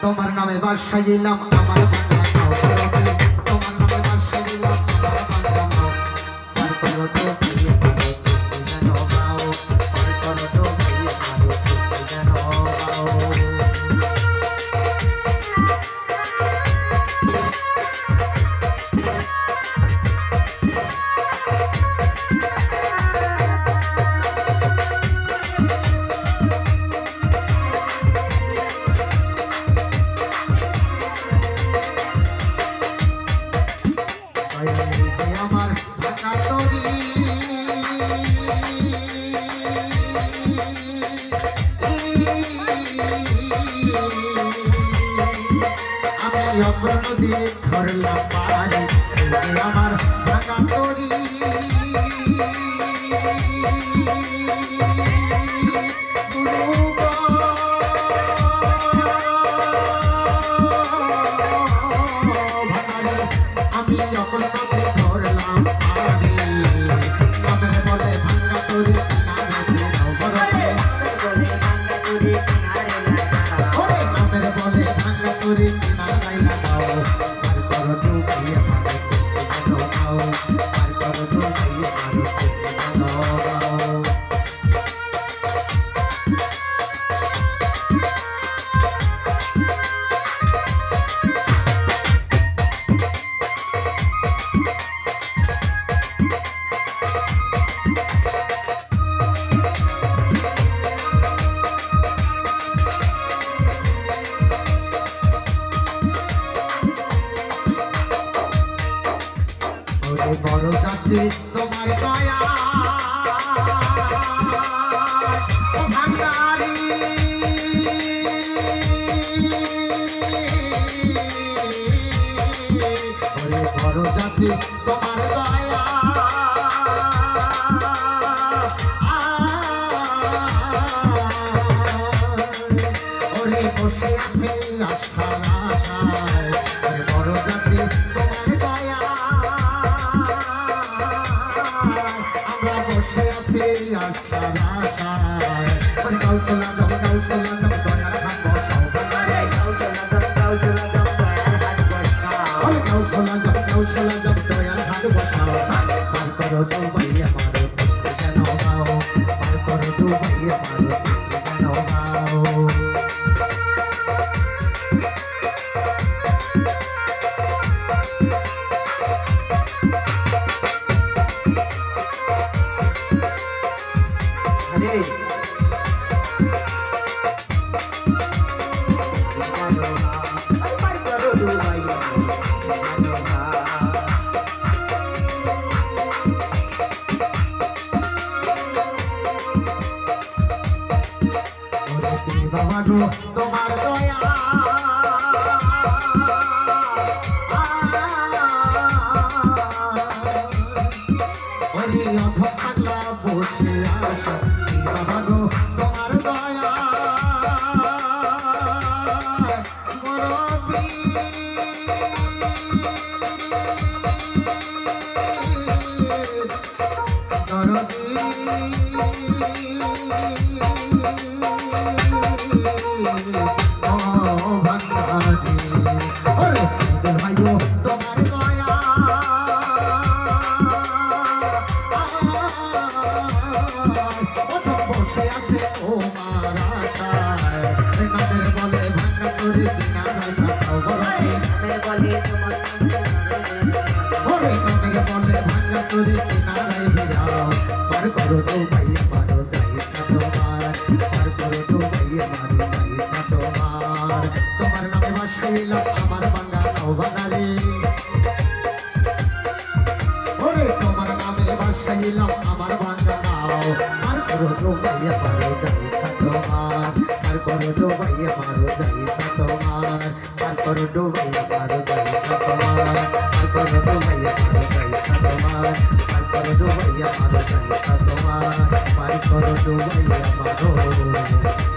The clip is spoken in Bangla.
তোমার নামে বাসায় দিলাম আমার ভাঙা নাও করবে তোমার নামে বাসায় দিলাম আমার ভাঙা নাও পার করো তো ভাইয়ে মারো তুমি যেন গাও পার করো তো ভাইয়ে মারো তুমি যেন গাও আমার ভাঙা তরি আমি অগ্রণ দিয়ে ধরলাম পারি আমার ভাঙা তরি আমি অগ্রণ দিয়ে ধরলাম পারি আমার বলে ভাঙা তরি কিনারে বরফে ওরে আমার বলে ভাঙা তরি কিনারে লাগাও আর করো তো ভাইয়ে মারো তুমি যেন গাও আর করো তো ভাইয়ে মারো তুমি যেন গাও বড় যাত্রী তোমার দয়া ও ভান্ডারি ওরে বড় যাত্রী তোমার দয়া ওরে বসে আছে আশার আশায় ওরে বড় যাত্রী তোমার দয়া আমরা বসে আছি আশার আশায় ওরে কাউসলা দম দয়ার হাত বসাও বাংলারে ওরে কাউসলা দম দয়ার হাত বসাও পার করো তো ভাইয়া মারো তুমি যেন গাও পার করো তো ভাইয়া মারো তুমি যেন গাও তোমার দয়া ওরে অধ থাকলা বসে আসা বাবা গো তোমার দয়া মরবি দরদি ওরে সাইকেল ভাইও তোমার দয়া বসে আছে তোমার আশায় নামের বলে ভাঙা তরি কিনারায় সাঁতাও বরফে ওরে নামের বলে ভাঙা তরি কিনারায় ভিড়াও পার করো তো ভাইয়া মারো যাইছা তোমার পার করো তো ভাইয়া মারো যাইছা তোমার তোমার নামে বাসাইলাম আমার ভাঙা নাও বাঙালি ওরে তোমার নামে বাসাইলাম আমার ভাঙা নাও পার করো তো ভাইয়া মারো যাইছা তোমার পার করো তো ভাইয়া মারো যাইছা তোমার পার করো তো ভাইয়া মারো যাইছা তোমার পার করো তো ভাইয়া মারো যাইছা তোমার পার করো তো ভাইয়া মারো যাইছা তোমার পার করো তো ভাইয়া মারো